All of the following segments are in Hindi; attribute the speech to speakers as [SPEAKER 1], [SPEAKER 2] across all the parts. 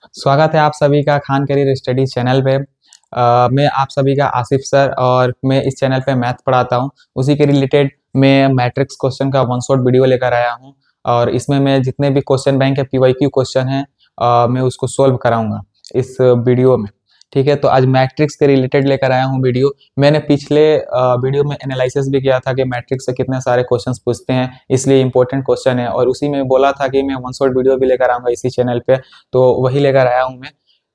[SPEAKER 1] स्वागत है आप सभी का खान करियर स्टडीज चैनल पे। मैं आप सभी का आसिफ सर और मैं इस चैनल पे मैथ पढ़ाता हूँ। उसी के रिलेटेड मैं मैट्रिक्स क्वेश्चन का वन शॉट वीडियो लेकर आया हूँ और इसमें मैं जितने भी क्वेश्चन बैंक के पीवाईक्यू क्वेश्चन हैं मैं उसको सोल्व कराऊंगा इस वीडियो में। ठीक है, तो आज मैट्रिक्स के रिलेटेड लेकर आया हूँ वीडियो। मैंने पिछले वीडियो में एनालिसिस भी किया था कि मैट्रिक्स से कितने सारे क्वेश्चंस पूछते हैं, इसलिए इंपॉर्टेंट क्वेश्चन है और उसी में बोला था कि मैं वन शॉट वीडियो भी लेकर आऊंगा इसी चैनल पे, तो वही लेकर आया हूँ मैं।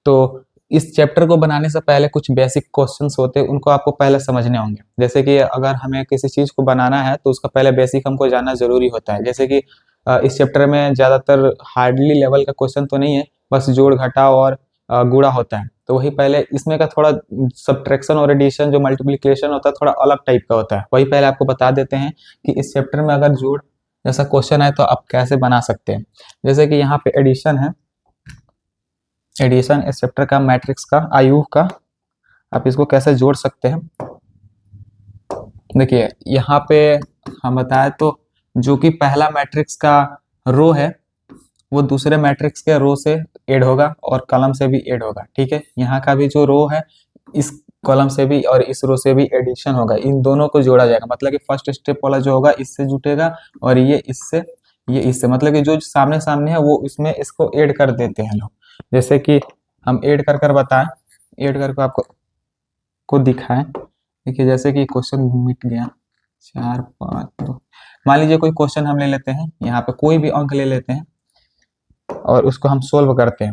[SPEAKER 1] तो इस चैप्टर को बनाने से पहले कुछ बेसिक क्वेश्चंस होते हैं, उनको आपको पहले समझने होंगे। जैसे कि अगर हमें किसी चीज को बनाना है तो उसका पहले बेसिक हमको जानना जरूरी होता है। जैसे कि इस चैप्टर में ज्यादातर हार्डली लेवल का क्वेश्चन तो नहीं है, बस जोड़ घटाव और गुणा होता है। तो वही पहले इसमें का थोड़ा सब्ट्रैक्शन और एडिशन जो मल्टीप्लिकेशन होता है थोड़ा अलग टाइप का होता है, वही पहले आपको बता देते हैं कि इस चैप्टर में अगर जोड़ जैसा क्वेश्चन है तो आप कैसे बना सकते हैं। जैसे कि यहाँ पे एडिशन है, एडिशन इस चैप्टर का मैट्रिक्स का आयु का आप इसको कैसे जोड़ सकते हैं। देखिए यहाँ पे हम बताए तो जो कि पहला मैट्रिक्स का रो है वो दूसरे मैट्रिक्स के रो से ऐड होगा और कॉलम से भी ऐड होगा। ठीक है, यहाँ का भी जो रो है इस कॉलम से भी और इस रो से भी एडिशन होगा, इन दोनों को जोड़ा जाएगा। मतलब कि फर्स्ट स्टेप वाला जो होगा इससे जुटेगा और ये इससे, ये इससे, मतलब कि जो सामने सामने है वो इसमें इसको ऐड कर देते हैं लोग। जैसे कि हम ऐड कर कर बताएं, ऐड करके आपको को दिखाएं। देखिए जैसे कि क्वेश्चन मिट गया 4 5 2। मान लीजिए कोई क्वेश्चन हम ले लेते हैं, यहाँ पे कोई भी अंक ले लेते हैं और उसको हम सोल्व करते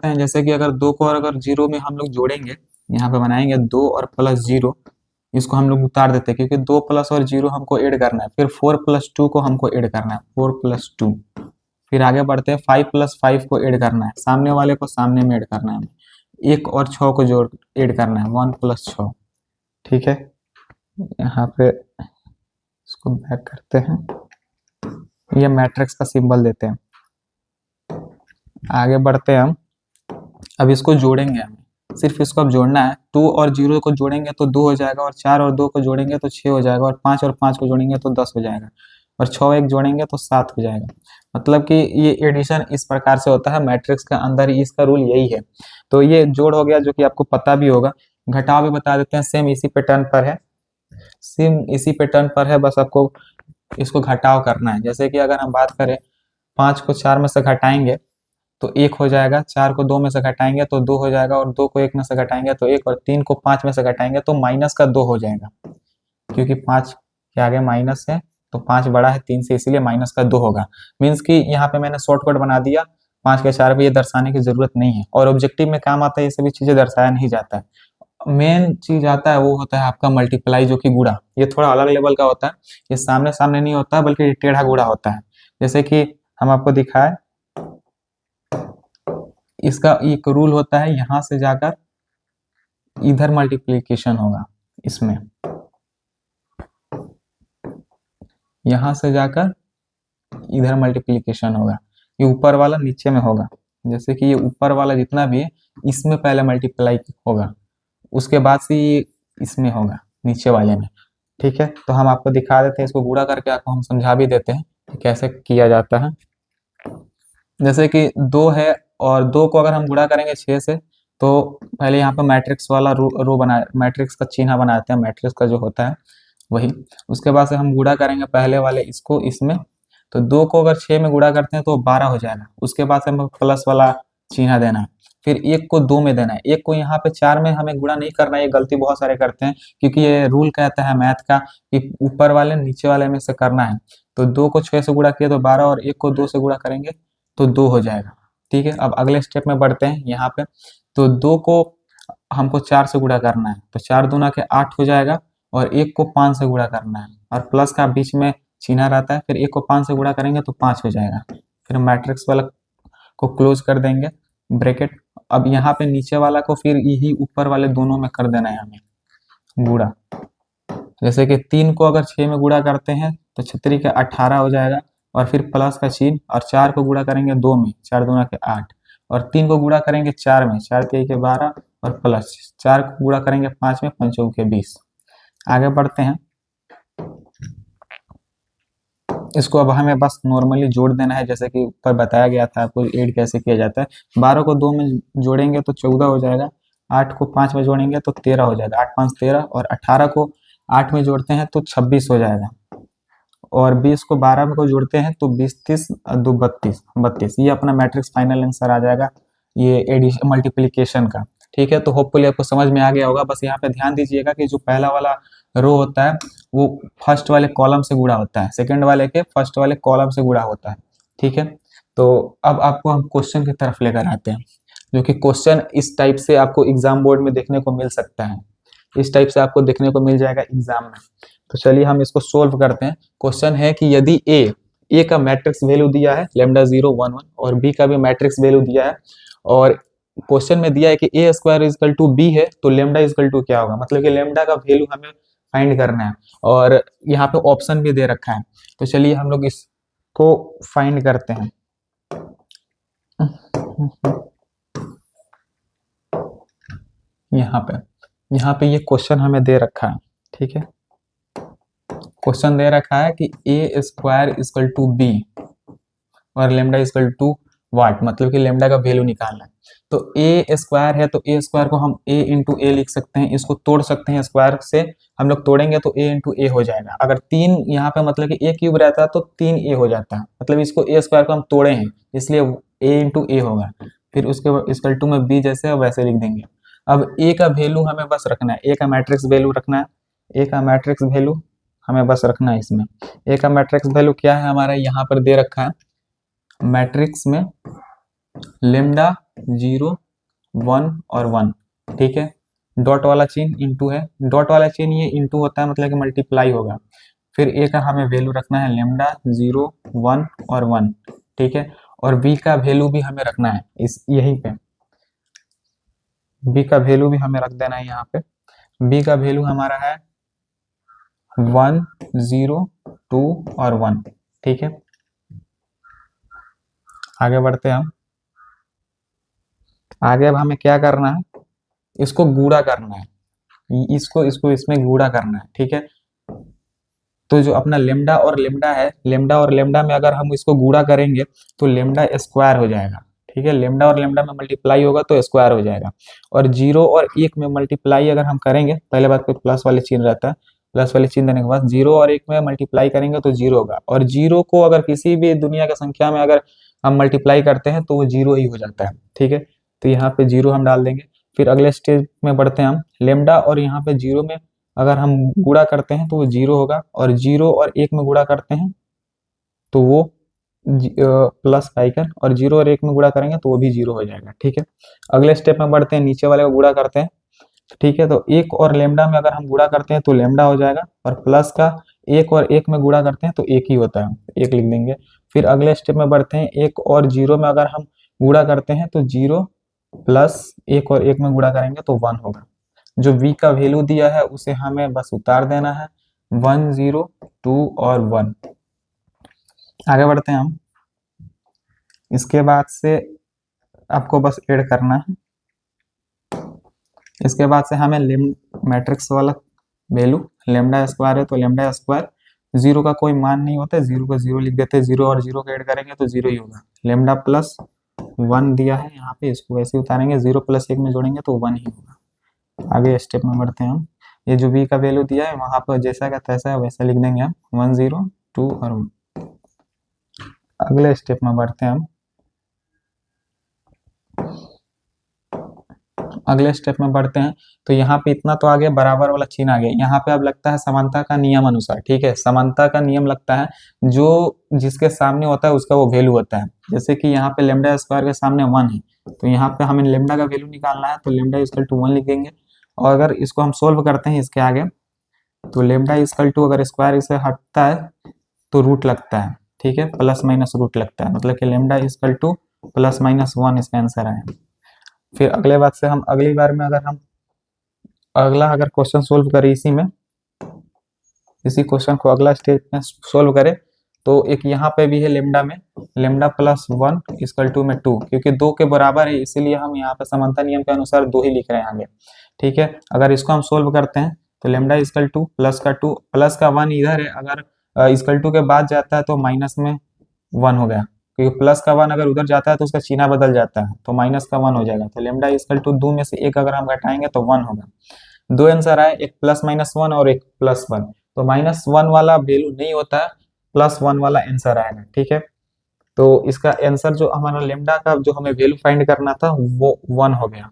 [SPEAKER 1] हैं। जैसे कि अगर 2 को और अगर 0 में हम लोग जोड़ेंगे, यहाँ पे बनाएंगे 2 और प्लस 0, इसको हम लोग उतार देते हैं क्योंकि 2 प्लस और 0 हमको ऐड करना है। फिर 4 प्लस 2 को हमको ऐड करना है, 4 प्लस 2। फिर आगे बढ़ते हैं, 5 प्लस 5 को ऐड करना है, सामने वाले को सामने में ऐड करना है। 1 और 6 को जोड़ ऐड करना है, 1 प्लस 6। ठीक है, यहाँ पे इसको बैक करते हैं, ये मैट्रिक्स का सिंबल देते हैं। आगे बढ़ते हैं हम, अब इसको जोड़ेंगे हमें, सिर्फ इसको अब जोड़ना है। 2 और 0 को जोड़ेंगे तो 2 हो जाएगा, और 4 और 2 को जोड़ेंगे तो 6 हो जाएगा, और 5 और 5 को जोड़ेंगे तो 10 हो जाएगा, और 6 और 1 जोड़ेंगे तो 7 हो जाएगा। मतलब कि ये एडिशन इस प्रकार से होता है मैट्रिक्स के अंदर ही, इसका रूल यही है। तो ये जोड़ हो गया जो कि आपको पता भी होगा। घटाव भी बता देते हैं, सेम इसी पैटर्न पर है, सेम इसी पैटर्न पर है, बस आपको इसको घटाव करना है। जैसे कि अगर हम बात करें 5 को 4 में से घटाएंगे तो 1 हो जाएगा, 4 को 2 में से घटाएंगे तो 2 हो जाएगा, और 2 को 1 में से घटाएंगे तो 1, और 3 को 5 में से घटाएंगे तो माइनस का 2 हो जाएगा, क्योंकि 5 के आगे माइनस है तो 5 बड़ा है 3 से, इसीलिए माइनस का 2 होगा। मीन्स कि यहाँ पे मैंने शॉर्टकट बना दिया, 5 के 4 पे ये दर्शाने की जरूरत नहीं है, और ऑब्जेक्टिव में काम आता है, ये सभी चीजें दर्शाया नहीं जाता है। मेन चीज आता है वो होता है आपका मल्टीप्लाई, जो कि गुणा, ये थोड़ा अलग लेवल का होता है। ये सामने सामने नहीं होता बल्कि टेढ़ा गुणा होता है। जैसे कि हम आपको दिखाए, इसका एक रूल होता है, यहां से जाकर इधर मल्टीप्लीकेशन होगा, इसमें यहां से जाकर इधर मल्टीप्लीकेशन होगा, ये ऊपर वाला नीचे में होगा। जैसे कि ये ऊपर वाला जितना भी है इसमें पहले मल्टीप्लाई होगा, उसके बाद से ये इसमें होगा नीचे वाले में। ठीक है, तो हम आपको दिखा देते हैं, इसको गुणा करके आपको हम समझा भी देते हैं कि कैसे किया जाता है। जैसे कि 2 है और 2 को अगर हम गुणा करेंगे 6 से, तो पहले यहाँ पे मैट्रिक्स वाला रो बना, मैट्रिक्स का चिन्ह बनाते हैं, मैट्रिक्स का जो होता है वही। उसके बाद से हम गुणा करेंगे पहले वाले इसको इसमें, तो 2 को अगर 6 में गुणा करते हैं तो 12 हो जाएगा। उसके बाद से हमें प्लस वाला चिन्ह देना है, फिर 1 को 2 में देना है। 1 को यहाँ पे 4 में हमें गुणा नहीं करना है, ये गलती बहुत सारे करते हैं, क्योंकि ये रूल कहता है मैथ का कि ऊपर वाले नीचे वाले में से करना है। तो 2 को 6 से गुणा किया तो 12, और 1 को 2 से गुणा करेंगे तो 2 हो जाएगा। ठीक है, अब अगले स्टेप में बढ़ते हैं यहाँ पे। तो 2 को हमको 4 से गुणा करना है, तो 4 दूना के 8 हो जाएगा, और 1 को 5 से गुणा करना है, और प्लस का बीच में चिन्ह रहता है, फिर 1 को 5 से गुणा करेंगे तो 5 हो जाएगा। फिर मैट्रिक्स वाला को क्लोज कर देंगे ब्रैकेट। अब यहाँ पे नीचे वाला को फिर यही ऊपर वाले दोनों में कर देना है हमें गुणा। जैसे कि 3 को अगर 6 में गुणा करते हैं तो 6 के 18 हो जाएगा, और फिर प्लस का चिन्ह, और 4 को गुणा करेंगे 2 में, 4 दूना के 8, और 3 को गुणा करेंगे 4 में, 4 के 12, और प्लस 4 को गुणा करेंगे 5 में, 5 के 20। आगे बढ़ते हैं, इसको अब हमें बस नॉर्मली जोड़ देना है, जैसे कि ऊपर बताया गया था आपको ऐड कैसे किया जाता है। 12 को 2 में जोड़ेंगे तो 14 हो जाएगा, 8 को 5 में जोड़ेंगे तो 13 हो जाएगा, 8 5 13, और 18 को 8 में जोड़ते हैं तो 26 हो जाएगा, और 20 को 12 में को जोड़ते हैं तो 20 30 2 32 32। ये अपना मैट्रिक्स फाइनल आंसर आ जाएगा ये एडिशन मल्टीप्लिकेशन का। ठीक है, तो होपफुली आपको समझ में आ गया होगा। बस यहाँ पे ध्यान दीजिएगा कि जो पहला वाला रो होता है वो फर्स्ट वाले कॉलम से गुणा होता है, सेकंड वाले के फर्स्ट वाले कॉलम से गुणा होता है। ठीक है, तो अब आपको हम क्वेश्चन की तरफ लेकर आते हैं, जो कि क्वेश्चन इस टाइप से आपको एग्जाम बोर्ड में देखने को मिल सकता है, इस टाइप से आपको देखने को मिल जाएगा एग्जाम में। तो चलिए हम इसको सोल्व करते हैं। क्वेश्चन है कि यदि ए का मैट्रिक्स वैल्यू दिया है लैम्डा 0 1 1, और बी का भी मैट्रिक्स वैल्यू दिया है, और क्वेश्चन में दिया है कि ए स्क्वायर इजकल टू बी है, तो लेमडा इजकल टू क्या होगा, मतलब कि लेमडा का वैल्यू हमें फाइंड करना है, और यहाँ पे ऑप्शन भी दे रखा है। तो चलिए हम लोग इसको फाइंड करते हैं। यहाँ पे ये क्वेश्चन हमें दे रखा है। ठीक है, क्वेश्चन दे रखा है कि ए स्क्वायर इजकल टू बी और लेमडा इजकल टू वाट, मतलब कि लेमडा का वैल्यू निकालना है। तो ए स्क्वायर है तो ए स्क्वायर को हम ए इंटू ए लिख सकते हैं, इसको तोड़ सकते हैं, स्क्वायर से हम लोग तोड़ेंगे तो ए इंटू ए हो जाएगा। अगर 3 यहाँ पे मतलब कि ए क्यूब रहता तो 3 ए हो जाता है, मतलब इसको ए स्क्वायर को हम तोड़े हैं इसलिए ए इंटू ए होगा। फिर उसके इजकल टू में बी जैसे वैसे लिख देंगे। अब ए का वैल्यू हमें बस रखना है, ए का मैट्रिक्स वैल्यू रखना है, ए का मैट्रिक्स वैल्यू हमें बस रखना है इसमें। ए का मैट्रिक्स वैल्यू क्या है हमारा यहाँ पर दे रखा है, मैट्रिक्स में लेमडा 0 1 और 1। ठीक है, डॉट वाला चिन्ह इंटू है, डॉट वाला चिन्ह ये इंटू होता है मतलब कि मल्टीप्लाई होगा। फिर ए का हमें वैल्यू रखना है लेमडा 0 1 और 1। ठीक है, और बी का वैल्यू भी हमें रखना है इस यहीं पे, बी का वैल्यू भी हमें रख देना है यहाँ पे। बी का वैल्यू हमारा है 1 0 2 और 1। ठीक है, आगे बढ़ते हैं हम। आगे अब हमें क्या करना है, इसको गुणा करना है, इसको इसको इसमें गुणा करना है। ठीक है, तो जो अपना लेमडा और लेमडा है, लेमडा और लेमडा में अगर हम इसको गुणा करेंगे तो लेमडा स्क्वायर हो जाएगा। ठीक है, लेमडा और लेमडा में मल्टीप्लाई होगा तो स्क्वायर हो जाएगा, और 0 और 1 में मल्टीप्लाई अगर हम करेंगे, पहले बात को प्लस वाले चिन्ह रहता है, प्लस वाले चिन्ह देने के बाद 0 और 1 में मल्टीप्लाई करेंगे तो 0 होगा, और 0 को अगर किसी भी दुनिया की संख्या में अगर हम मल्टीप्लाई करते हैं तो वो 0 ही हो जाता है। ठीक है, तो यहाँ पे 0 हम डाल देंगे। फिर अगले स्टेज में बढ़ते हैं हम, लेमडा और यहाँ पे 0 में अगर हम गुणा करते हैं तो वो 0 होगा, और 0 और 1 में गुणा करते हैं तो वो प्लस का आइकन, और 0 और 1 में गुणा करेंगे तो वो भी 0 हो जाएगा। ठीक है, अगले स्टेप में बढ़ते हैं, नीचे वाले को गुणा करते हैं। ठीक है, तो 1 और लेमडा में अगर हम गुणा करते हैं तो लेमडा हो जाएगा, और प्लस का 1 और 1 में गुणा करते हैं तो 1 ही होता है, 1 लिख देंगे। फिर अगले स्टेप में बढ़ते हैं, 1 और 0 में अगर हम गुणा करते हैं तो 0 प्लस 1 और 1 में गुणा करेंगे तो 1 होगा। जो v का वैल्यू दिया है उसे हमें बस उतार देना है, 1 0 2 और 1। आगे बढ़ते हैं हम, इसके बाद से आपको बस ऐड करना है। इसके बाद से हमें मैट्रिक्स वाला वैल्यू लेमडा स्क्वायर है तो लेमडा स्क्वायर 0 का कोई मान नहीं होता है, 0 का 0 लिख देते हैं, 0 और 0 का ऐड करेंगे तो 0 ही होगा। लेमडा प्लस 1 दिया है यहाँ पे, इसको वैसे उतारेंगे, 0 प्लस 1 में जोड़ेंगे तो 1 ही होगा। आगे स्टेप में बढ़ते हैं हम, ये जो v का वैल्यू दिया है वहां पर जैसा का तैसा है वैसा लिख देंगे हम, 1 0 2 और 1। अगले स्टेप में बढ़ते हैं हम, अगले स्टेप में बढ़ते हैं तो यहाँ पे इतना तो आ गया, बराबर वाला चिन्ह आ गया। यहाँ पे अब लगता है समानता का नियम अनुसार। ठीक है, समानता का नियम लगता है, जो जिसके सामने होता है उसका वो वैल्यू होता है। जैसे कि यहाँ पे लेमडा स्क्वायर के सामने 1 है तो यहाँ पे हमें लेमडा का वैल्यू निकालना है, तो लेमडा इक्वल टू 1 लिख देंगे। और अगर इसको हम सोल्व करते हैं इसके आगे, तो लेमडा इक्वल टू अगर स्क्वायर इसे हटता है तो रूट लगता है। ठीक है, प्लस माइनस रूट लगता है, मतलब कि lambda equal two plus minus 1 इसका आंसर है। फिर अगले बात से हम अगली बार में अगर हम अगला अगर क्वेश्चन सोल्व करें इसी में, इसी क्वेश्चन को अगला स्टेज में सोल्व करें तो एक यहाँ पे भी है लेमडा में, लेमडा प्लस 1 इक्वल टू में 2, क्योंकि 2 के बराबर है इसीलिए हम यहाँ पे समानता नियम के अनुसार 2 ही लिख रहे हैं आगे। ठीक है, अगर इसको हम सोल्व करते हैं तो लेमडा इक्वल टू प्लस का 2 प्लस का 1 इधर है, अगर इक्वल टू के बाद जाता है तो माइनस में 1 हो गया, क्योंकि प्लस का 1 अगर उधर जाता है तो उसका चिन्ह बदल जाता है, तो माइनस का 1 हो जाएगा। तो लेमडा इक्वल टू 2 में से एक अगर हम घटाएंगे तो 1 होगा। दो आंसर आए, एक प्लस माइनस 1 और एक प्लस 1। तो माइनस 1 वाला वैल्यू नहीं होता है, प्लस 1 वाला आंसर आएगा, ठीक है। तो इसका आंसर जो हमारा लेमडा का जो हमें वैल्यू फाइंड करना था वो 1 हो गया,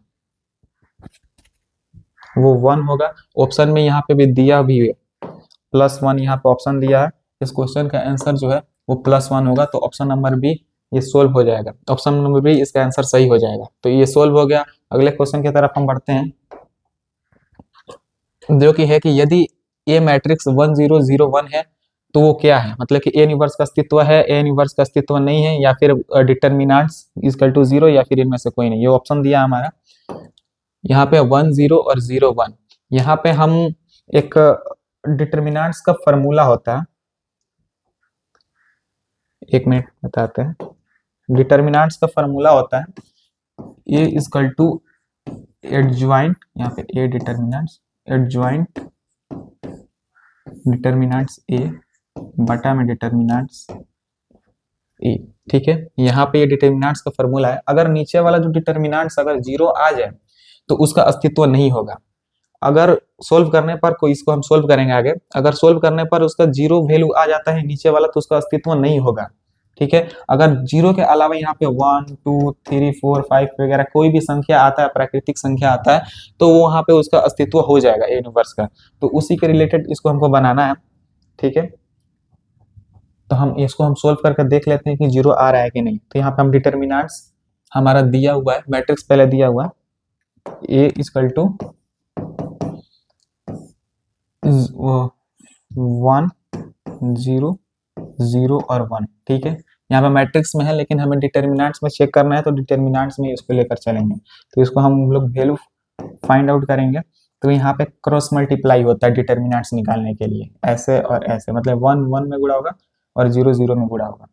[SPEAKER 1] वो 1 होगा। ऑप्शन में यहाँ पे भी दिया भी है +1, यहाँ पे ऑप्शन दिया है। इस क्वेश्चन का आंसर जो है वो +1 होगा, तो ऑप्शन नंबर बी ये सोल्व हो जाएगा। ऑप्शन नंबर बी इसका आंसर सही हो जाएगा, तो ये सोल्व हो गया। अगले क्वेश्चन की तरफ हम बढ़ते हैं, जो कि है कि यदि ए मैट्रिक्स 1 0 0 1 है तो वो क्या है, मतलब कि ए इनवर्स का अस्तित्व है, ए इनवर्स का अस्तित्व नहीं है, या फिर डिटर्मिनेंट्स इक्वल टू 0, या फिर इनमें से कोई नहीं। ये ऑप्शन दिया हमारा यहाँ पे 1 0 और 0 1। यहाँ पे हम एक डिटर्मिनेंट्स का फॉर्मूला होता है, एक मिनट बताते हैं। डिटर्मिनेंट्स का फॉर्मूला होता है ए इक्वल टू एडज्वाइंट, यहाँ पे ए डिटर्मिनेंट्स एडज्वाइंट डिटर्मिनेंट्स ए बटा में डिटर्मिनेंट्स ए, ठीक है। यहाँ पे ये डिटर्मिनेंट्स का फॉर्मूला है। अगर नीचे वाला जो डिटर्मिनेंट्स अगर 0 आ जाए तो उसका अस्तित्व नहीं होगा। अगर सोल्व करने पर कोई, इसको हम सोल्व करेंगे आगे, अगर सोल्व करने पर उसका 0 वैल्यू आ जाता है नीचे वाला तो उसका अस्तित्व नहीं होगा, ठीक है। अगर 0 के अलावा यहाँ पे 1 2 3 4 5 वगैरह कोई भी संख्या आता है, प्राकृतिक संख्या आता है, तो वो वहाँ पे उसका अस्तित्व हो जाएगा ए यूनिवर्स का। तो उसी के रिलेटेड इसको हमको बनाना है, ठीक है। तो हम इसको हम सोल्व करके देख लेते हैं कि 0 आ रहा है कि नहीं। तो यहाँ पे हम डिटर्मिनेंट्स हमारा दिया हुआ है, मैट्रिक्स पहले दिया हुआ है ए इक्वल टू 1 0 0 और 1, ठीक है। यहाँ पे मैट्रिक्स में है लेकिन हमें डिटर्मिनेंट्स में चेक करना है, तो डिटर्मिनेंट्स में इसको लेकर चलेंगे। तो इसको हम लोग वैल्यू फाइंड आउट करेंगे। तो यहाँ पे क्रॉस मल्टीप्लाई होता है डिटर्मिनेंट्स निकालने के लिए, ऐसे और ऐसे, मतलब 1 1 में गुणा होगा और 0 0 में गुणा होगा।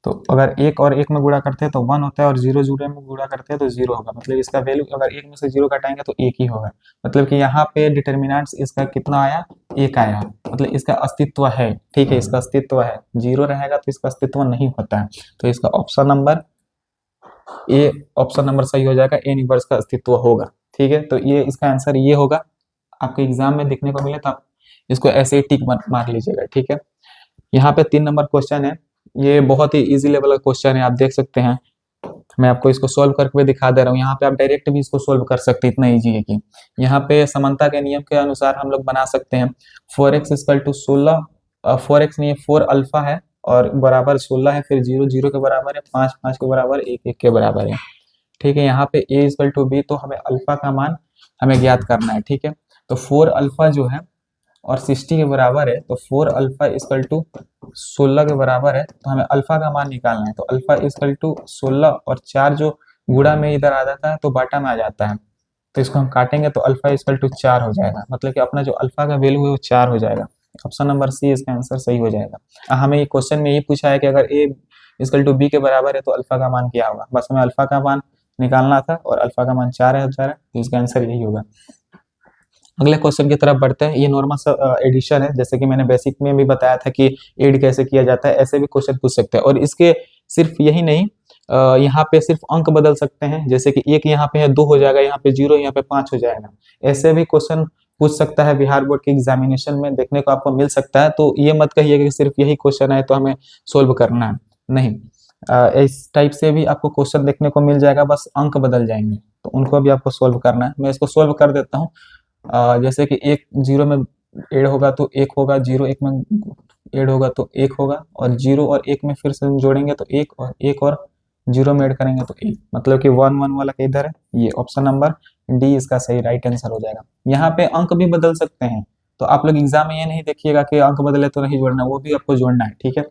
[SPEAKER 1] तो अगर एक और एक में गुणा करते हैं तो 1 होता है, और 0 0 में गुणा करते हैं तो 0 होगा। मतलब इसका वैल्यू अगर एक में से 0 घटाएंगे तो एक ही होगा। मतलब कि यहाँ पे डिटर्मिनेंट्स इसका कितना आया, एक आया, मतलब इसका अस्तित्व है, ठीक है, इसका अस्तित्व है। 0 रहेगा तो इसका अस्तित्व नहीं होता है। तो इसका option number A, option number सही हो जाएगा, ए इनवर्स का अस्तित्व होगा, ठीक है। तो ये इसका आंसर ये होगा। आपको एग्जाम में देखने को मिले तो आप इसको ऐसे ही टिक मार लीजिएगा, ठीक है। यहाँ पे 3 नंबर क्वेश्चन है, ये बहुत ही इजी लेवल का क्वेश्चन है, आप देख सकते हैं। मैं आपको इसको सोल्व करके भी दिखा दे रहा हूँ। यहाँ पे आप डायरेक्ट भी इसको सोल्व कर सकते हैं, इतना इजी है कि यहाँ पे समानता के नियम के अनुसार हम लोग बना सकते हैं 4x इक्वल टू 16, 4x नहीं 4 अल्फा है और बराबर 16 है, फिर 0 0 के बराबर है, 5 5 के बराबर, 1 1 के बराबर है, ठीक है। यहाँ पे a इक्वल टू b, तो हमें अल्फा का मान हमें ज्ञात करना है, ठीक है। तो 4 अल्फा जो है और 60 के बराबर है, तो 4 अल्फा इक्वल टू 16 के बराबर है, तो हमें अल्फा का मान निकालना है। तो अल्फा इक्वल टू 16 और 4 जो गुणा में इधर आ जाता है तो बाटा में आ जाता है, तो इसको हम काटेंगे तो अल्फा इक्वल टू 4 हो जाएगा। मतलब कि अपना जो अल्फा का वैल्यू है वो 4 हो जाएगा। ऑप्शन नंबर सी इसका आंसर सही हो जाएगा। हमें ये क्वेश्चन में ये पूछा है कि अगर ए इक्वल टू बी के बराबर है तो अल्फा का मान क्या होगा, बस हमें अल्फा का मान निकालना था और अल्फा का मान 4 है, तो इसका आंसर यही होगा। अगले क्वेश्चन की तरफ बढ़ते हैं। ये नॉर्मल सा एडिशन है, जैसे कि मैंने बेसिक में भी बताया था कि एड कैसे किया जाता है, ऐसे भी क्वेश्चन पूछ सकते हैं। और इसके सिर्फ यही नहीं, यहाँ पे सिर्फ अंक बदल सकते हैं, जैसे कि एक यहाँ पे है 2 हो जाएगा, यहाँ पे 0, यहाँ पे 5 हो जाएगा। ऐसे भी क्वेश्चन पूछ सकता है, बिहार बोर्ड के एग्जामिनेशन में देखने को आपको मिल सकता है। तो ये मत कहिए कि सिर्फ यही क्वेश्चन है तो हमें सोल्व करना है, नहीं। इस टाइप से भी आपको क्वेश्चन देखने को मिल जाएगा, बस अंक बदल जाएंगे, तो उनको भी आपको सोल्व करना है। मैं इसको सोल्व कर देता हूँ। जैसे कि 1 0 में ऐड होगा तो 1 होगा, 0 1 में ऐड होगा तो 1 होगा, और 0 और 1 में फिर से जोड़ेंगे तो 1, और 1 और 0 में ऐड करेंगे तो 1, मतलब कि 1 1 वाला इधर है। ये ऑप्शन नंबर डी इसका सही राइट आंसर हो जाएगा। यहाँ पे अंक भी बदल सकते हैं, तो आप लोग एग्जाम में ये नहीं देखिएगा कि अंक बदले तो नहीं जोड़ना, वो भी आपको जोड़ना है, ठीक है।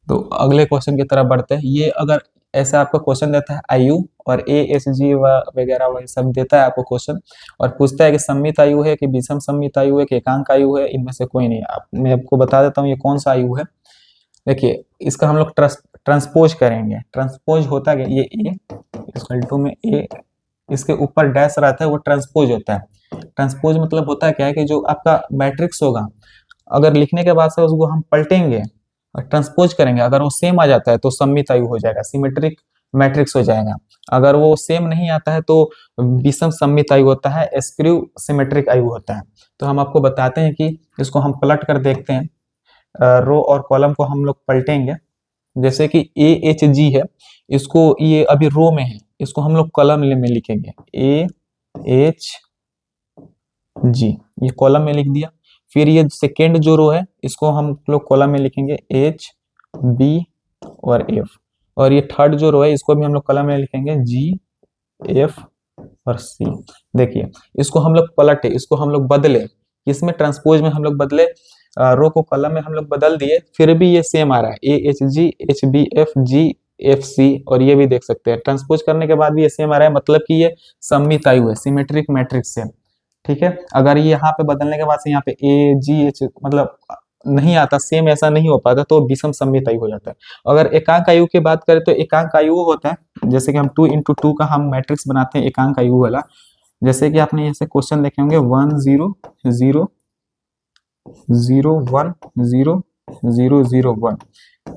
[SPEAKER 1] तो अगले क्वेश्चन की तरफ बढ़ते हैं। ये अगर ऐसा आपको क्वेश्चन देता है आयु और ASG वगैरह वही सब देता है आपको क्वेश्चन, और पूछता है कि सम्मित आयु है कि विषम सम्मित आयु है कि एकांक आयु है, इनमें से कोई नहीं। मैं आपको बता देता हूँ ये कौन सा आयु है। देखिए इसका हम लोग ट्रांसपोज करेंगे। ट्रांसपोज होता है ये ए इक्वल टू में ए, इसके ऊपर डैश रहता है वो ट्रांसपोज होता है। ट्रांसपोज मतलब होता है क्या है कि जो आपका मैट्रिक्स होगा, अगर लिखने के बाद से उसको हम पलटेंगे और ट्रांसपोज करेंगे, अगर वो सेम आ जाता है तो सममित आयु हो जाएगा, सिमेट्रिक मैट्रिक्स हो जाएगा। अगर वो सेम नहीं आता है तो विषम सममित आयु होता है, स्क्यू सिमेट्रिक आयु होता है। तो हम आपको बताते हैं कि इसको हम पलट कर देखते हैं, रो और कॉलम को हम लोग पलटेंगे। जैसे कि ए एच जी है, इसको ये अभी रो में है, इसको हम लोग कॉलम में लिखेंगे ए एच जी, ये कॉलम में लिख दिया। फिर ये सेकेंड जो रो है इसको हम लोग कॉलम में लिखेंगे एच बी और एफ, और ये थर्ड जो रो है इसको भी हम लोग कॉलम में लिखेंगे जी एफ और सी। देखिए इसको हम लोग पलटे, इसको हम लोग बदले, इसमें ट्रांसपोज में हम लोग बदले, रो को कॉलम में हम लोग बदल दिए, फिर भी ये सेम आ रहा है, A H G H B F G F C, और ये भी देख सकते हैं ट्रांसपोज करने के बाद भी ये सेम आ रहा है, मतलब कि ये सममित आयु है, सिमेट्रिक मैट्रिक्स से। ठीक है, अगर ये यहाँ पे बदलने के बाद से यहाँ पे ए जी एच मतलब नहीं आता, सेम ऐसा नहीं हो पाता, तो विषम सममित आयु हो जाता है। अगर एकांक आयु की बात करें तो एकांक आयु होता है, जैसे कि हम 2 × 2 का हम मैट्रिक्स बनाते हैं एकांक आयु वाला। जैसे कि आपने ऐसे क्वेश्चन देखे होंगे 1 0 0 0 1 0 0 0 1,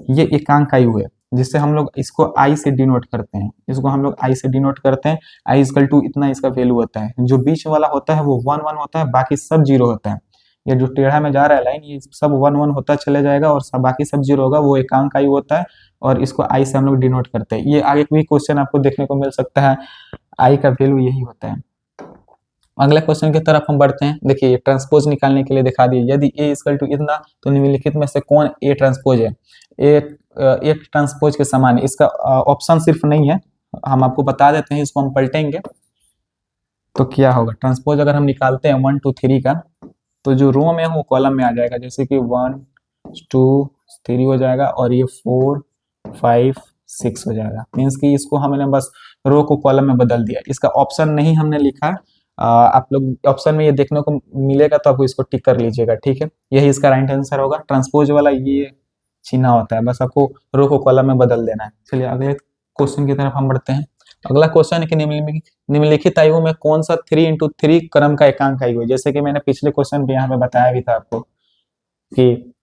[SPEAKER 1] ये एकांक आयु है, जिससे हम लोग इसको आई से डिनोट करते हैं, इसको हम लोग आई से डिनोट करते हैं। आई इक्वल टू इतना इसका वैल्यू होता है, जो बीच वाला होता है वो 1 1 होता है, बाकी सब 0 होता है। ये जो टेढ़ा में जा रहा है लाइन, ये सब 1 1 होता चले जाएगा और बाकी सब 0 होगा, वो एकांक आयु होता है, और इसको आई से हम लोग डिनोट करते हैं। ये आगे भी क्वेश्चन आपको देखने को मिल सकता है, आई का वैल्यू यही होता है। अगले क्वेश्चन की तरफ हम बढ़ते हैं। देखिए ट्रांसपोज निकालने के लिए दिखा दिए, यदि ए इक्वल टू इतना तो निम्नलिखित में से कौन ए ट्रांसपोज है। ए ट्रांसपोज के समान है, इसका ऑप्शन सिर्फ नहीं है, हम आपको बता देते हैं, इसको हम पलटेंगे तो क्या होगा। ट्रांसपोज अगर हम निकालते हैं 1 2 3 का, तो जो रो में है वो कॉलम में आ जाएगा, जैसे कि 1 2 3 हो जाएगा, और ये 4 5 6 हो जाएगा। मीन्स कि इसको हमने बस रो को कॉलम में बदल दिया, इसका ऑप्शन नहीं हमने लिखा। आप लोग ऑप्शन में ये देखने को मिलेगा तो आपको इसको टिक कर लीजिएगा, ठीक है। यही इसका राइट आंसर होगा। ट्रांसपोज वाला ये चिन्ह होता है, बस आपको रो को कॉलम में बदल देना है। चलिए अगले क्वेश्चन की तरफ हम बढ़ते हैं। अगला क्वेश्चन है कि निम्नलिखित आयु में कौन सा 3 × 3 क्रम का एकांक आयु है। जैसे कि मैंने पिछले क्वेश्चन पे यहाँ पे बताया भी था आपको कि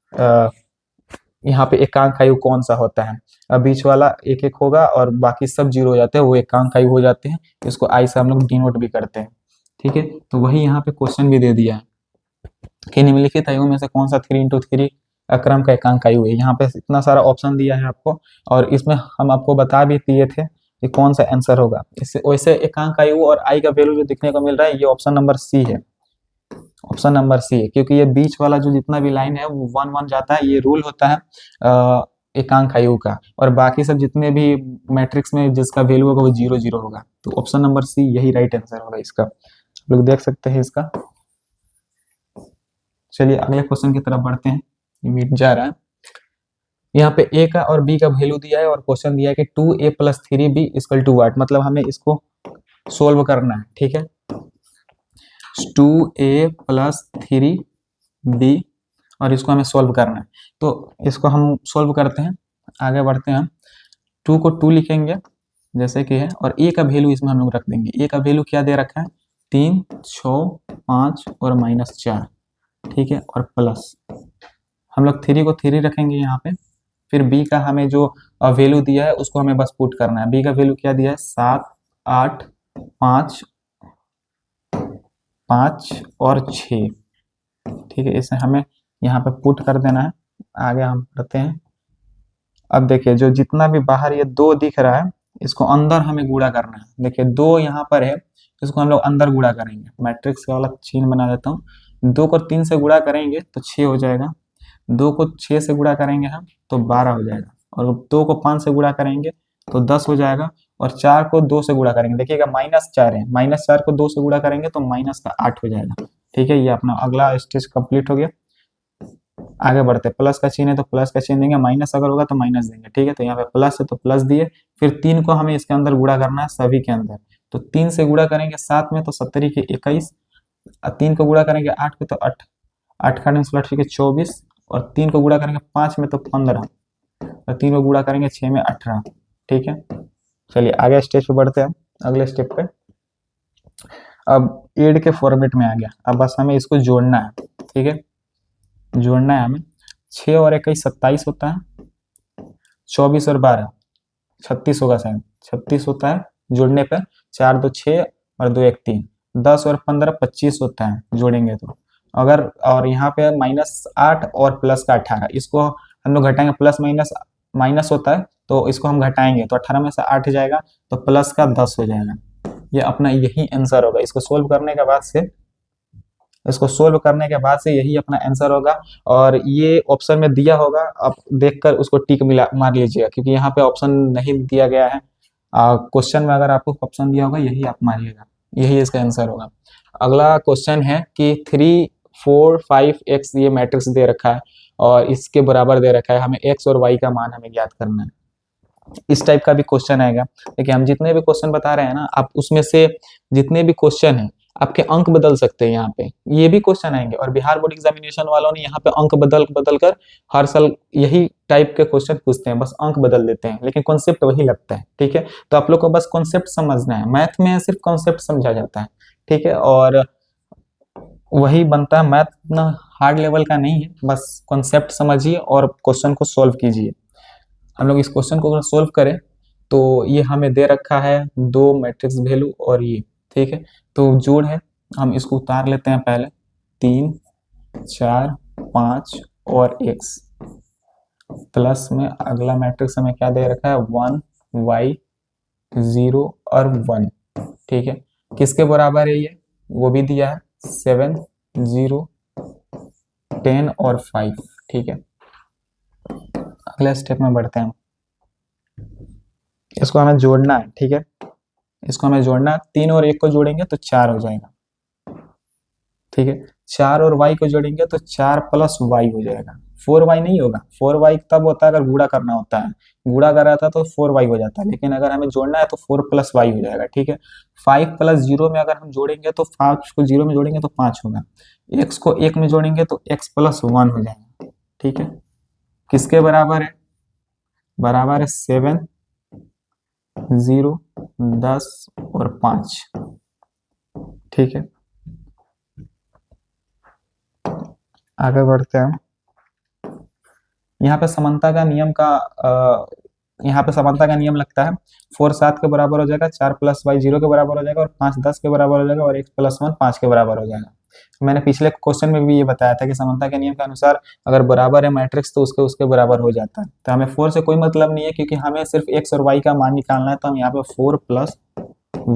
[SPEAKER 1] यहाँ पे एकांक आयु कौन सा होता है, बीच वाला 1 1 होगा और बाकी सब 0 हो जाते हैं, वो एकांक आयु हो जाते हैं। इसको आई से हम लोग डिनोट भी करते हैं, ठीक है। तो वही यहाँ पे क्वेश्चन भी दे दिया है कि निम्नलिखित आयु में से कौन सा 3 × 3 क्रम का एकांक आयु है। यहाँ पे इतना सारा ऑप्शन दिया है आपको, और इसमें हम आपको बता भी दिए थे कि कौन सा आंसर होगा। इससे वैसे एकांक आयु और आई का वैल्यू जो दिखने को मिल रहा है, ये ऑप्शन नंबर सी है, ऑप्शन नंबर सी है, क्योंकि ये बीच वाला जो जितना भी लाइन है वो 1 1 जाता है, ये रूल होता है एकांक आयु का, और बाकी सब जितने भी मैट्रिक्स में जिसका वैल्यू होगा वो 0 0 होगा। तो ऑप्शन नंबर सी यही राइट आंसर होगा इसका, आप लोग देख सकते हैं इसका। चलिए अगले क्वेश्चन की तरफ बढ़ते हैं, ये मिट जा रहा है। यहाँ पे ए का और बी का वैल्यू दिया है, और क्वेश्चन दिया है कि 2a + 3b = व्हाट, मतलब हमें इसको सोल्व करना है, ठीक है। 2a + 3b, और इसको हमें सोल्व करना है, तो इसको हम सोल्व करते हैं, आगे बढ़ते हैं। 2 को 2 लिखेंगे जैसे कि है, और a का वैल्यू इसमें हम लोग रख देंगे। a का वैल्यू क्या दे रखा है, 3 6 5 और -4, ठीक है, और प्लस हम लोग 3 को 3 रखेंगे यहाँ पे। फिर b का हमें जो वैल्यू दिया है उसको हमें बस पुट करना है। b का वैल्यू क्या दिया है, 7 8 5 5 और 6, ठीक है, इसे हमें यहाँ पे पुट कर देना है। आगे हम करते हैं। अब देखिए जो जितना भी बाहर ये 2 दिख रहा है, इसको अंदर हमें गुणा करना है। देखिए 2 यहाँ पर है, इसको हम लोग अंदर गुणा करेंगे, मैट्रिक्स वाला चिन्ह बना देता हूँ। 2 को 3 से गुणा करेंगे तो 6 हो जाएगा, 2 को 6 से गुणा करेंगे हम तो 12 हो जाएगा, और 2 को 5 से गुणा करेंगे तो 10 हो जाएगा, और 4 को 2 से गुणा करेंगे, देखिएगा -4 है, -4 को 2 से गुणा करेंगे तो -8 हो जाएगा, ठीक है। ये अपना अगला स्टेज कंप्लीट हो गया। आगे बढ़ते, प्लस का चिन्ह है तो प्लस का चिन्ह देंगे, माइनस अगर होगा तो माइनस देंगे, ठीक है। तो यहाँ पे प्लस है तो प्लस दिए, फिर 3 को हमें इसके अंदर गुणा करना है, सभी के अंदर। तो 3 से गुणा करेंगे 7 में तो 70 के 21, 3 को गुणा करेंगे 8 पे तो 8 8 का 24, और 3 को गुणा करेंगे 5 में तो 15, और 3 को गुणा करेंगे 6 में 18, ठीक है। चलिए आगे स्टेज पे बढ़ते हैं, अगले स्टेप पे। अब एड के फॉर्मेट में आ गया, अब बस हमें इसको जोड़ना है, ठीक है। जोड़ना है हमें। 6 और 21 27 होता है, 24 और 12 36 होगा शायद, 36 होता है जोड़ने पर। 4 2 6 और 2 1 3, 10 और 15 25 होता है जोड़ेंगे तो। अगर और यहाँ पे -8 और प्लस का 18, इसको हम लोग घटाएंगे, प्लस माइनस माइनस होता है तो इसको हम घटाएंगे तो 18 में से 8 जाएगा तो प्लस का 10 हो जाएगा। ये अपना यही आंसर होगा। इसको सोल्व करने के बाद से यही अपना आंसर होगा। और ये ऑप्शन में दिया होगा, आप देखकर उसको टिक मिला मार लीजिएगा, क्योंकि यहाँ पे ऑप्शन नहीं दिया गया है। क्वेश्चन में अगर आपको ऑप्शन दिया होगा यही आप मारिएगा, यही इसका आंसर होगा। अगला क्वेश्चन है कि 3 4 5 x ये मैट्रिक्स दे रखा है और इसके बराबर दे रखा है, हमें x और y का मान हमें ज्ञात करना है। इस टाइप का भी क्वेश्चन आएगा। देखिए हम जितने भी क्वेश्चन बता रहे हैं ना, आप उसमें से जितने भी क्वेश्चन हैं आपके अंक बदल सकते हैं। यहाँ पे ये भी क्वेश्चन आएंगे और बिहार बोर्ड एग्जामिनेशन वालों ने यहाँ पे अंक बदल बदल कर हर साल यही टाइप के क्वेश्चन पूछते हैं, बस अंक बदल देते हैं लेकिन कॉन्सेप्ट वही लगता है। ठीक है, तो आप लोग को बस कॉन्सेप्ट समझना है। मैथ में सिर्फ कॉन्सेप्ट समझा जाता है, ठीक है, और वही बनता है। मैथ इतना हार्ड लेवल का नहीं है, बस कॉन्सेप्ट समझिए और क्वेश्चन को सोल्व कीजिए। हम लोग इस क्वेश्चन को अगर सोल्व करें तो ये हमें दे रखा है 2 मैट्रिक्स वैल्यू और ये, ठीक है, तो जोड़ है, हम इसको उतार लेते हैं पहले। 3 4 5 और x प्लस में अगला मैट्रिक्स हमें क्या दे रखा है, 1 y 0 और 1, ठीक है। किसके बराबर है ये, वो भी दिया है, 7 0 10 और 5, ठीक है। अगले स्टेप में बढ़ते हैं। इसको हमें जोड़ना है, ठीक है, इसको हमें जोड़ना है। 3 और 1 को जोड़ेंगे तो 4 हो जाएगा, ठीक है। 4 और y को जोड़ेंगे तो 4 प्लस y हो जाएगा। 4y नहीं होगा, 4y तब होता है अगर गुणा करना होता है, गुणा कर रहा था तो 4y हो जाता है, लेकिन अगर हमें जोड़ना है तो 4 प्लस y हो जाएगा, ठीक है। 5 प्लस 0 में अगर हम जोड़ेंगे तो 5 को 0 में जोड़ेंगे तो 5 होगा। x को 1 में जोड़ेंगे तो x प्लस 1 हो जाएगा, ठीक है। किसके बराबर है, बराबर है 7 0 10 और 5, ठीक है। आगे बढ़ते हैं। यहाँ पे समानता का नियम का यहाँ पे समानता का नियम लगता है। 4 7 के बराबर हो जाएगा, 4 प्लस y 0 के बराबर हो जाएगा और 5 10 के बराबर हो जाएगा और x प्लस 1 5 के बराबर हो जाएगा। मैंने पिछले क्वेश्चन में भी ये बताया था कि समानता के नियम के अनुसार अगर बराबर है मैट्रिक्स तो उसके उसके बराबर हो जाता है। तो हमें 4 से कोई मतलब नहीं है, क्योंकि हमें सिर्फ x और y का मान निकालना है। तो हम यहाँ पे 4 प्लस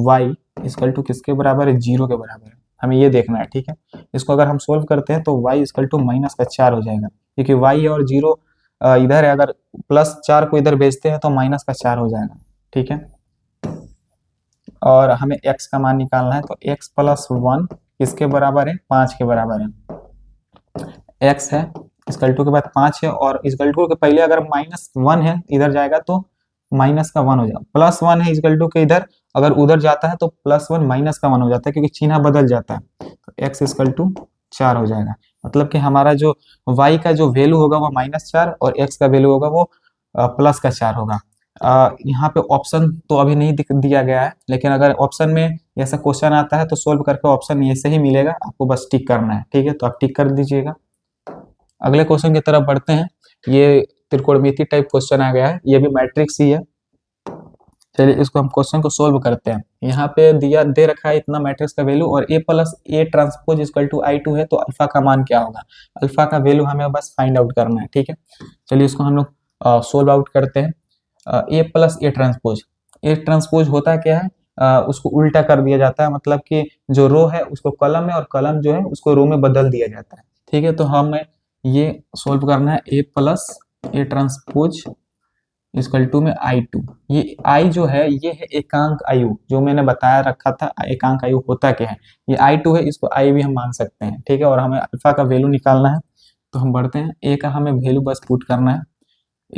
[SPEAKER 1] y इक्वल टू किसके बराबर है, 0 के बराबर है, हमें ये देखना है, ठीक है। इसको अगर हम सोल्व करते हैं तो y इक्वल टू -4 हो जाएगा, क्योंकि y और 0 इधर है, अगर +4 को इधर भेजते हैं तो -4 हो जाएगा, ठीक है। और हमें x का मान निकालना है, तो x प्लस 1 किसके बराबर है, 5 के बराबर है। x है इक्वल टू के बाद 5 है, और इक्वल टू के पहले अगर -1 है इधर जाएगा तो माइनस का 1 हो जाएगा। +1 है इक्वल टू के इधर, अगर उधर जाता है तो +1 माइनस का 1 हो जाता है, क्योंकि चिन्ह बदल जाता है। तो x इक्वल टू 4 हो जाएगा, मतलब कि हमारा जो y का जो वैल्यू होगा वो -4 और x का वैल्यू होगा वो +4 होगा। यहाँ पे ऑप्शन तो अभी नहीं दिया गया है, लेकिन अगर ऑप्शन में ऐसा क्वेश्चन आता है तो सोल्व करके ऑप्शन ऐसे ही मिलेगा, आपको बस टिक करना है, ठीक है। तो आप टिक कर दीजिएगा। अगले क्वेश्चन की तरफ बढ़ते हैं। ये त्रिकोणमिति टाइप क्वेश्चन आ गया है, ये भी मैट्रिक्स ही है। चलिए इसको हम क्वेश्चन को सोल्व करते हैं। यहाँ पे दिया दे रखा है इतना मैट्रिक्स का वैल्यू और a plus A transpose equal to I2 है, तो अल्फा का मान क्या होगा, अल्फा का वैल्यू हमें बस फाइंड आउट करना है, ठीक है। चलिए इसको हम लोग सोल्व आउट करते हैं। a प्लस ए ट्रांसपोज होता क्या है, उसको उल्टा कर दिया जाता है, मतलब कि जो रो है उसको कॉलम में और कॉलम जो है उसको रो में बदल दिया जाता है, ठीक है। तो हमें ये सोल्व करना है, a plus A transpose equal to में I2। ये I जो है ये है एकांक आयु, जो मैंने बताया रखा था एकांक आयु होता क्या है, ये I2 है, इसको I भी हम मान सकते हैं, ठीक है। और हमें अल्फा का वैल्यू निकालना है, तो हम बढ़ते हैं। a का हमें वैल्यू बस पुट करना है।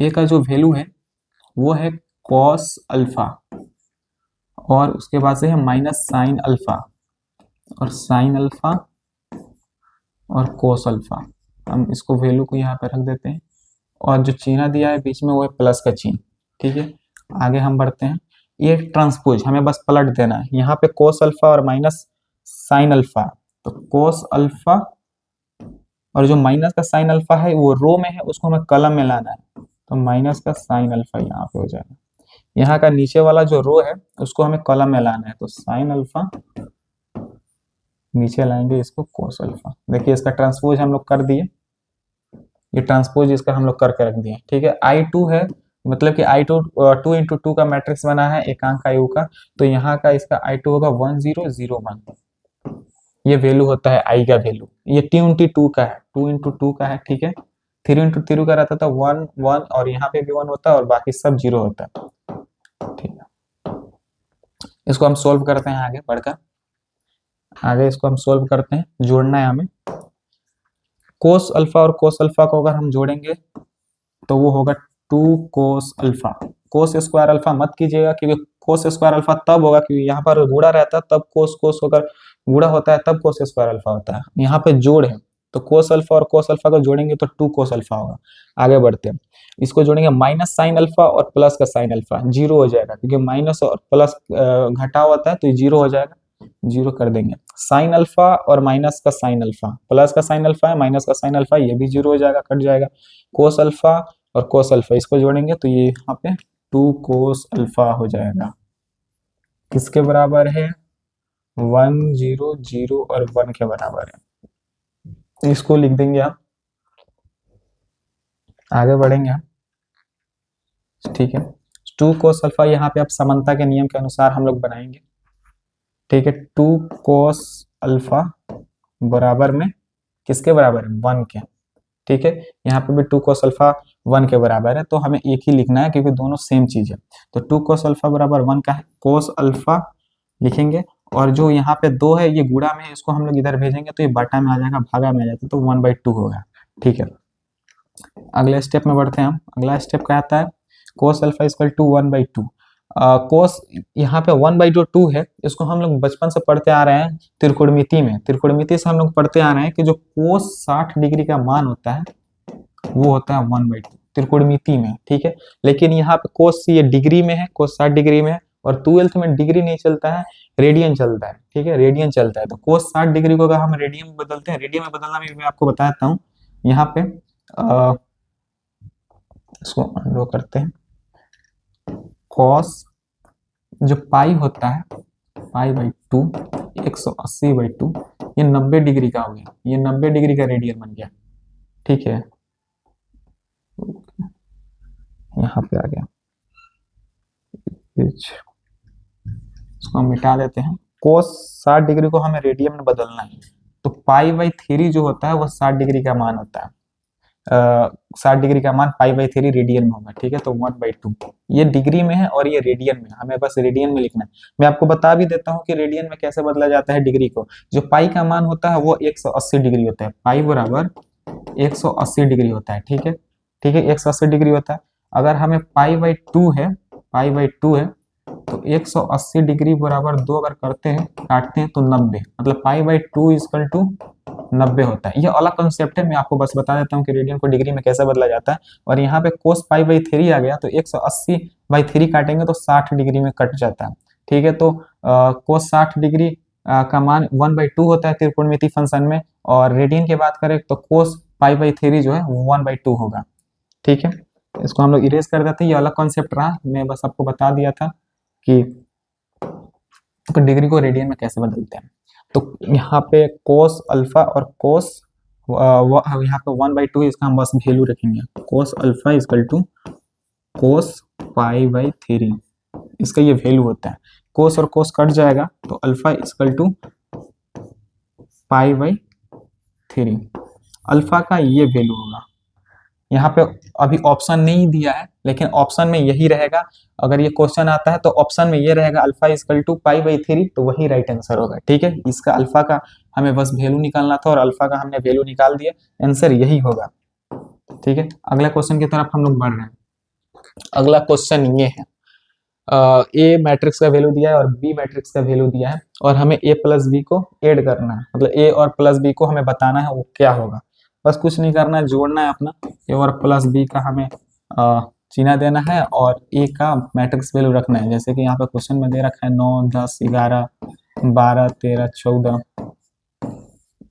[SPEAKER 1] a का जो वैल्यू है वो है कॉस अल्फा, और उसके बाद से है माइनस साइन अल्फा और साइन अल्फा और कोस अल्फा। हम इसको वैल्यू को यहाँ पे रख देते हैं, और जो चिन्ह दिया है बीच में वो है प्लस का चिन्ह, ठीक है। आगे हम बढ़ते हैं। ये ट्रांसपोज हमें बस पलट देना है, यहाँ पे कोस अल्फा और माइनस साइन अल्फा, तो कोस अल्फा और जो माइनस का साइन अल्फा है वो रो में है, उसको हमें कॉलम में लाना है, तो माइनस का साइन अल्फा यहाँ पे हो जाएगा। यहाँ का नीचे वाला जो रो है उसको हमें कॉलम में लाना है, तो साइन अल्फा नीचे लाएंगे, इसको कोस अल्फा। देखिए इसका ट्रांसपोज हम लोग कर दिए, ये ट्रांसपोज इसका हम लोग करके रख दिए, ठीक है। I2 है, मतलब कि I2 2 × 2 का मैट्रिक्स बना है एकांक आयु का, तो यहाँ का इसका I2 होगा 1001, ये वैल्यू होता है I का वैल्यू। ये 2 × 2 का है, 2 × 2 का है, ठीक है। 3 × 3 का रहता था 1 1, और यहाँ पे भी 1 होता है और बाकी सब 0 होता है, ठीक है। इसको हम सोल्व करते हैं आगे बढ़कर, आगे इसको हम सोल्व करते हैं, जोड़ना है हमें। कोस अल्फा और कोस अल्फा को अगर हम जोड़ेंगे तो वो होगा 2 cos alpha. Cos square alpha मत कीजिएगा, क्योंकि कोस स्क्वायर अल्फा तब होगा क्योंकि यहाँ पर गुणा रहता है, तब कोस कोस होकर गुणा होता है, तब कोस स्क्वायर अल्फा होता है। यहाँ पे जोड़ है, तो कोस अल्फा और कोस अल्फा को जोड़ेंगे तो 2 कोस अल्फा होगा। आगे बढ़ते हैं, इसको जोड़ेंगे माइनस साइन अल्फा और प्लस का साइन अल्फा, 0 हो जाएगा, क्योंकि माइनस और प्लस घटाव होता है तो ये 0 हो जाएगा, 0 कर देंगे। साइन अल्फा और माइनस का साइन अल्फा, प्लस का साइन अल्फा है, माइनस का साइन अल्फा, ये भी 0 हो जाएगा, कट जाएगा। कोस अल्फा और कोस अल्फा इसको जोड़ेंगे तो ये यहाँ पे 2 कोस अल्फा हो जाएगा, किसके बराबर है? 1 0 0 और 1 के बराबर है। इसको लिख देंगे आप, आगे बढ़ेंगे हम, ठीक है। 2 कोस अल्फा यहाँ पे आप समानता के नियम के अनुसार हम लोग बनाएंगे, ठीक है। 2 कोस अल्फा बराबर में किसके बराबर है? 1 के, ठीक है। यहाँ पे भी 2 कोस अल्फा 1 के बराबर है, तो हमें एक ही लिखना है क्योंकि दोनों सेम चीज है। तो 2 कोस अल्फा बराबर 1 का है, कोस अल्फा लिखेंगे, और जो यहाँ पे 2 है ये गुणा में है, इसको हम लोग इधर भेजेंगे तो ये बाटा में आ जाएगा, भागा में आ जाता है, तो 1/2 होगा, ठीक है। अगले स्टेप में बढ़ते हैं हम। अगला स्टेप क्या आता है? Cos alpha equal to 1/2। Cos यहाँ पे 1/2 है, इसको हम लोग बचपन से पढ़ते आ रहे हैं त्रिकोणमिति में। त्रिकोणमिति से हम लोग पढ़ते आ रहे हैं कि जो कोस 60 डिग्री का मान होता है वो होता है 1/2 त्रिकोणमिति में, ठीक है। लेकिन यहाँ पे कोस ये डिग्री में है, कोस 60 डिग्री में है, और 12th में डिग्री नहीं चलता है, रेडियन चलता है, ठीक है, रेडियन चलता है। तो कोस 60 डिग्री को अगर हम रेडियन में बदलते हैं, रेडियन में बदलना भी मैं आपको बताता हूँ। यहाँ पे इसको अनरो करते हैं, कॉस जो पाई होता है पाई/2 180/2, ये 90 डिग्री का हो गया, ये 90 डिग्री का रेडियन बन गया, ठीक है। यहाँ पे आ गया, इसको हम मिटा देते हैं। कोस 60 डिग्री को हमें रेडियन में बदलना है, तो पाई/3 जो होता है वो 60 डिग्री का मान होता है, 60 डिग्री का मान पाई/3 रेडियन में होगा, ठीक है। तो 1/2 ये डिग्री में है और ये रेडियन में, हमें बस रेडियन में लिखना है। मैं आपको बता भी देता हूँ कि रेडियन में कैसे बदला जाता है डिग्री को। जो पाई का मान होता है वो 180 डिग्री होता है, पाई बराबर 180 डिग्री होता है, ठीक है, ठीक है, 180 डिग्री होता है। अगर हमें पाई/2 है, पाई/2 है, तो 180 डिग्री बराबर 2 अगर करते हैं, काटते हैं, तो 90, मतलब पाई/2 इक्वल टू 90 होता है। ये अलग कंसेप्ट है, मैं आपको बस बता देता हूँ कि रेडियन को डिग्री में कैसे बदला जाता है। और यहाँ पे कोस पाई/3 आ गया, तो 180/3 काटेंगे तो 60 डिग्री में कट जाता है, ठीक है। तो कोस 60 डिग्री का मान 1/2 होता है त्रिकोणमिति फंक्शन में, और रेडियन की बात करें तो कोस पाई/3 जो है 1/2 होगा, ठीक है। इसको हम लोग इरेज कर देते हैं, ये अलग कॉन्सेप्ट रहा, मैं बस आपको बता दिया था कि डिग्री को रेडियन में कैसे बदलते हैं। तो यहाँ पे कोस अल्फा और कोस यहाँ पे 1/2 इसका हम बस वैल्यू रखेंगे, कोस अल्फा इक्वल टू कोस पाई/3, इसका ये वैल्यू होता है। कोस और कोस कट जाएगा, तो अल्फा इक्वल टू पाई/3, अल्फा का ये वैल्यू होगा। यहाँ पे अभी ऑप्शन नहीं दिया है, लेकिन ऑप्शन में यही रहेगा। अगर ये क्वेश्चन आता है तो ऑप्शन में ये रहेगा अल्फा इक्वल टू पाई/3, तो वही राइट आंसर होगा, ठीक है। इसका अल्फा का हमें बस वैल्यू निकालना था और अल्फा का हमने वैल्यू निकाल दिया, आंसर यही होगा, ठीक है। अगला क्वेश्चन की तरफ हम लोग बढ़ रहे हैं। अगला क्वेश्चन ये है, ए मैट्रिक्स का वैल्यू दिया है और बी मैट्रिक्स का वैल्यू दिया है, और हमें ए प्लस बी को ऐड करना है, मतलब ए और प्लस बी को हमें बताना है वो क्या होगा। बस कुछ नहीं करना है, जोड़ना है अपना, ए और प्लस बी का हमें चिन्ह देना है और ए का मैट्रिक्स वैल्यू रखना है। जैसे कि यहाँ पे क्वेश्चन में दे रखा है 9 10 11 12 13 14,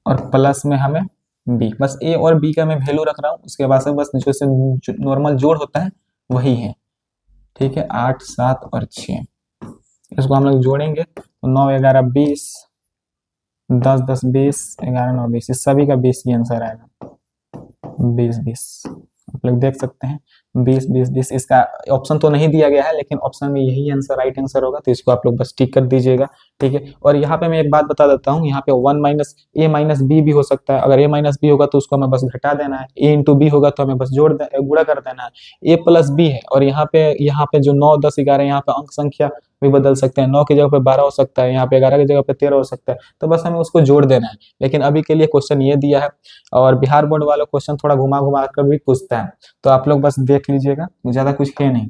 [SPEAKER 1] और प्लस में हमें बी, बस ए और बी का मैं वैल्यू रख रहा हूँ, उसके बाद से बस जो नॉर्मल जोड़ होता है वही है। ठीक है, 8, 7 और 6, इसको हम लोग जोड़ेंगे तो 9, 11, 20, 10, 10, 20, 11, 9, 20, इस सभी का 20 ही आंसर आएगा। 20, 20 आप लोग देख सकते हैं, 20, 20, 20। इसका ऑप्शन तो नहीं दिया गया है, लेकिन ऑप्शन में यही आंसर राइट आंसर होगा, तो इसको आप लोग बस टिक कर दीजिएगा। ठीक है, और यहाँ पे मैं एक बात बता देता हूँ, यहाँ पे 1 माइनस ए माइनस बी भी हो सकता है। अगर ए माइनस बी होगा तो उसको हमें बस घटा देना है, ए इंटू बी होगा तो हमें बस गुणा कर देना है। ए प्लस बी है, और यहाँ पे जो 9, 10, 11 यहाँ पे अंक संख्या भी बदल सकते हैं, 9 की जगह पे 12 हो सकता है, यहाँ पे 11 की जगह पे 13 हो सकता है, तो बस हमें उसको जोड़ देना है। लेकिन अभी के लिए क्वेश्चन ये दिया है, और बिहार बोर्ड वाला क्वेश्चन थोड़ा घुमा घुमा कर भी पूछता है, तो आप लोग बस देख लीजिएगा, ज्यादा कुछ है नहीं।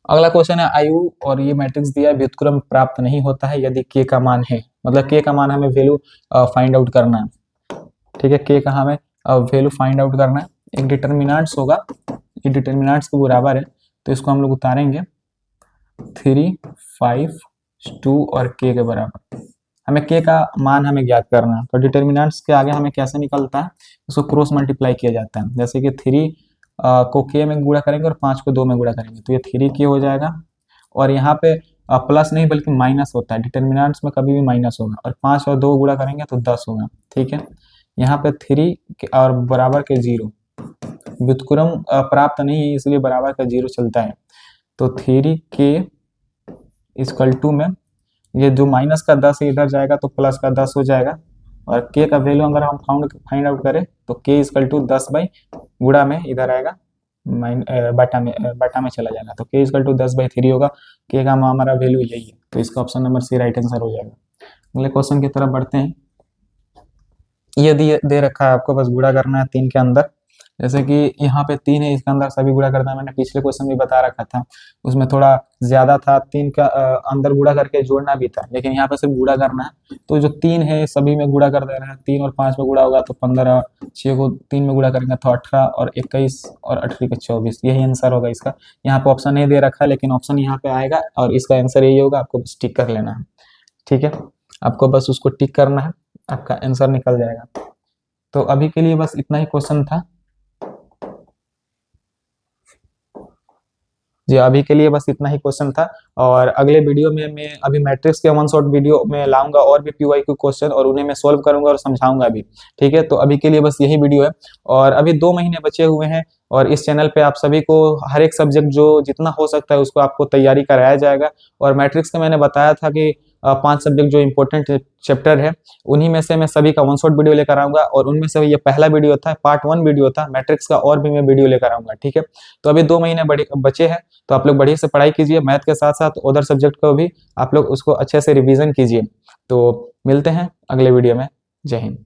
[SPEAKER 1] अगला क्वेश्चन है आयु, और ये मैट्रिक्स दिया है, व्युत्क्रम प्राप्त नहीं होता है यदि के का मान है, मतलब के का मान हमें वैल्यू फाइंड आउट करना है। ठीक है, के का हमें वैल्यू फाइंड आउट करना है। एक डिटर्मिनेंट्स होगा, ये डिटर्मिनेंट्स के बराबर है, तो इसको हम लोग उतारेंगे 3, 5, 2 और के बराबर। हमें के का मान हमें ज्ञात करना है, तो डिटर्मिनेंट्स के आगे हमें कैसे निकलता है, इसको क्रॉस मल्टीप्लाई किया जाता है। जैसे कि 3 को के में गुणा करेंगे और 5 को 2 में गुणा करेंगे, तो ये 3 के हो जाएगा। और यहाँ पे प्लस नहीं बल्कि माइनस होता है, डिटर्मिनेंट्स में कभी भी माइनस होगा, और 5 और 2 गुणा करेंगे तो 10 होगा। ठीक है, यहाँ पे 3 और बराबर के 0, व्युत्क्रम प्राप्त नहीं है इसलिए बराबर का 0 चलता है, तो 3 के इक्वल टू में ये जो माइनस का 10 इधर जाएगा तो प्लस का 10 हो जाएगा, और के का वैल्यू अगर हम फाइंड आउट करें तो के इक्वल टू 10 बाई गुणा में इधर आएगा बटा में चला जाएगा, तो के इक्वल टू 10/3 होगा। के का हमारा वैल्यू यही है, तो इसका option number C right answer हो जाएगा। अगले क्वेश्चन की तरफ बढ़ते हैं। ये दे रखा है आपको, बस गुणा करना है 3 के अंदर। जैसे कि यहाँ पे 3 है, इसके अंदर सभी गुणा करना है, मैंने पिछले क्वेश्चन में बता रखा था, उसमें थोड़ा ज्यादा था, 3 का अंदर गुणा करके जोड़ना भी था, लेकिन यहाँ पे सिर्फ गुणा करना है। तो जो 3 है सभी में गुणा कर देना है, 3 और 5 में गुणा होगा तो 15, 6 को 3 में गुणा करेंगे तो 18 और 21 और 18 के 24, यही आंसर होगा इसका। यहाँ पे ऑप्शन नहीं दे रखा है, लेकिन ऑप्शन यहाँ पे आएगा और इसका आंसर यही होगा, आपको बस टिक कर लेना है। ठीक है, आपको बस उसको टिक करना है, आपका आंसर निकल जाएगा। तो अभी के लिए बस इतना ही क्वेश्चन था जी, अभी के लिए बस इतना ही क्वेश्चन था, और अगले वीडियो में मैं अभी मैट्रिक्स के वन शॉट वीडियो में लाऊंगा और भी PYQ क्वेश्चन, और उन्हें मैं सॉल्व करूंगा और समझाऊंगा भी। ठीक है, तो अभी के लिए बस यही वीडियो है, और अभी 2 महीने बचे हुए हैं, और इस चैनल पे आप सभी को हर एक सब्जेक्ट जो जितना हो सकता है उसको आपको तैयारी कराया जाएगा। और मैट्रिक्स का मैंने बताया था कि 5 सब्जेक्ट जो इंपॉर्टेंट चैप्टर है, उन्हीं में से मैं सभी का वन शॉट वीडियो लेकर आऊंगा, और उनमें से ये पहला वीडियो था, पार्ट 1 वीडियो था मैट्रिक्स का, और भी मैं वीडियो लेकर आऊंगा। ठीक है, तो अभी 2 महीने बचे हैं, तो आप लोग बढ़िया से पढ़ाई कीजिए, मैथ के साथ साथ अदर सब्जेक्ट को भी आप लोग उसको अच्छे से रिवीजन कीजिए। तो मिलते हैं अगले वीडियो में। जय हिंद।